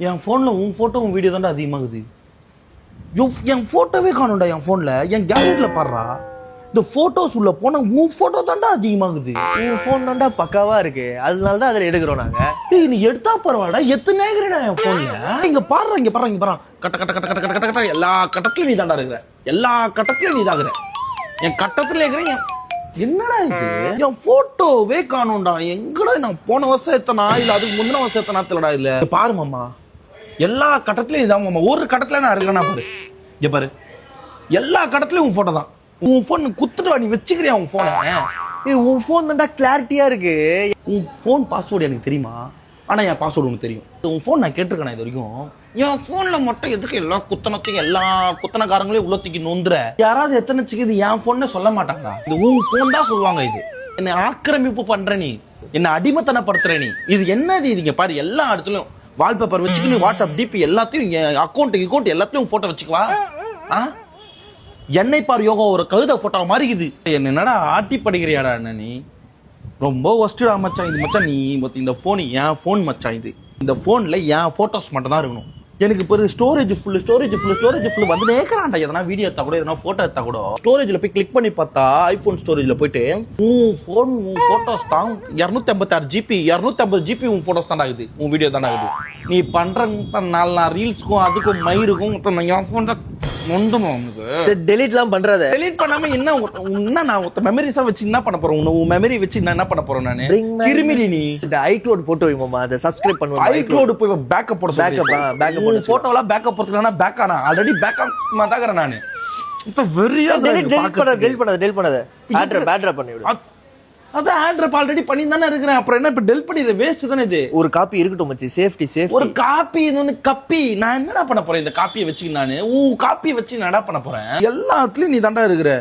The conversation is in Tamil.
என் ஃபோனில் உன் ஃபோட்டோ உன் வீடியோ தான்டா அதிகமாகுது. என் ஃபோட்டோவே காணும்டா என் ஃபோனில். என் கேலரியில் பாடுறா, இந்த ஃபோட்டோஸ் உள்ள போனால் உன் ஃபோட்டோ தான்டா அதிகமாகுது. உன் ஃபோன் தான்டா பக்காவாக இருக்கு, அதனால தான் அதில் எடுக்கிறோம் நாங்கள். நீ எடுத்தா பரவாயில்ல, எத்தனை நேரடா என் ஃபோனில். இங்கே பாடுறா, இங்கே பாடுறா, இங்கே பாடுறா, கட்ட கட்ட கட்ட கட்ட கட்ட கட்ட எல்லா கட்டத்துலையும் நீ தாண்டா இருக்கிற. எல்லா கட்டத்துலையும் நீ தாக்குற. என் கட்டத்துல இருக்கிற என்னடா இது? என் போட்டோவே காணும்டா. எங்கடா நான் போன வருஷம் எத்தனா இல்ல அதுக்கு முந்தின வருஷம் எத்தனா தெரியலடா. இல்ல பாரு மாமா, எல்லா கட்டத்துலயும் இதான் மாமா. ஒரு கட்டத்துல நான் இருக்கிறேன்னா பாரு, இங்க பாரு, எல்லா கடத்துலயும் உன் போட்டோ தான். உன் போன் குத்துட்டு நீ வச்சுக்கிறியா உன் போனை? உன் ஃபோன் தான்டா கிளாரிட்டியா இருக்கு. உன் போன் பாஸ்வேர்டு எனக்கு தெரியுமா? ஆனா என் பாஸ்வேர்டு உனக்கு தெரியும். உன் போன் நான் கேட்டிருக்கேன் இது வரைக்கும். என் போன்ல மட்டும் எதுக்கு எல்லா குத்தனத்தையும் எல்லா குத்தனக்காரங்களையும் உள்ளத்துக்கு நொந்துற? யாராவது எத்தனைச்சுக்கு இது என் போன்னு சொல்ல மாட்டாங்க. இது உன் போன் தான் சொல்லுவாங்க. இது என்னை ஆக்கிரமிப்பு பண்ற நீ, என்ன அடிமைத்தனப்படுத்துற நீ. இது என்னது? இதுங்க பாரு, எல்லா இடத்துலயும் வால்பேப்பர் வச்சுக்கின்னு வாட்ஸ்அப் டிபி எல்லாத்தையும் அக்கௌண்ட் எல்லாத்தையும் போட்டோ வச்சுக்குவா. என்னை பாரு யோகா ஒரு கழுத போட்டோ மாதிரி இது. என்னடா ஆட்டி படிக்கிறியாடா என்ன நீ? ரொம்ப ஒஸ்டா மச்சான் இது. மச்சான் நீ இந்த போன் என் போன் மச்சான். இது இந்த போன்ல என் போட்டோஸ் மட்டும் தான் இருக்கணும். எனக்கு இப்போ ஸ்டோரேஜ் ஃபுல் வந்து நேக்கறான்டா. எதனா வீடியோ எடுத்தா கூட எதனா போட்டோ எடுத்தா கூட ஸ்டோரேஜ்ல போய் கிளிக் பண்ணி பார்த்தா ஐபோன் ஸ்டோரேஜ்ல போயிட்டு உன் போட்டோஸ் தான் 256 ஜிபி 250 ஜிபி உன் போட்டோஸ் தான் ஆகுது, உன் வீடியோ தான் ஆகுது. நீ பண்ற நாலு ரீல்ஸ்க்கும் அதுக்கும் மயிருக்கும் என் போன் தான் நொண்டுமா உனக்கு. சரி டெலீட்லாம் பண்றத டெலீட் பண்ணாம என்ன நான் மெமரிஸா வச்சு என்ன பண்ண போறேன்? உன் மெமரி வச்சு என்ன பண்ண போறேன் நானு? கிருமிரி நீ. ஐக்ளவுட் போட்டு வைமாமா, அதை சப்ஸ்கிரைப் பண்ணுவோம். ஐக்ளவுட் போய் பேக்கப் போட பேக்கப் போட்டோலாம் பேக்கப் போறதுக்குனா பேக் ஆனா ஆல்ரெடி பேக்கப் மாதாகறேன் நானு. இப்ப வெறியா டெலீட் பண்ணாத பேட்ரா பண்ணி விடு. அத ஆட்ரப் ஆல்ரெடி பண்ணி தானே இருக்கிறேன். அப்புறம் என்ன இப்ப டெல் பண்ணிடுற? வேஸ்ட் தானே இது. ஒரு காப்பி இருக்கட்டும் மச்சி, சேஃப்டி. ஒரு காப்பி இது வந்து கப்பி. நான் என்னடா பண்ண போறேன் இந்த காப்பியை வச்சு? நானு உன் காப்பியை வச்சு நான் என்ன பண்ண போறேன்? எல்லாத்துலயும் நீ தாண்டா இருக்கிற.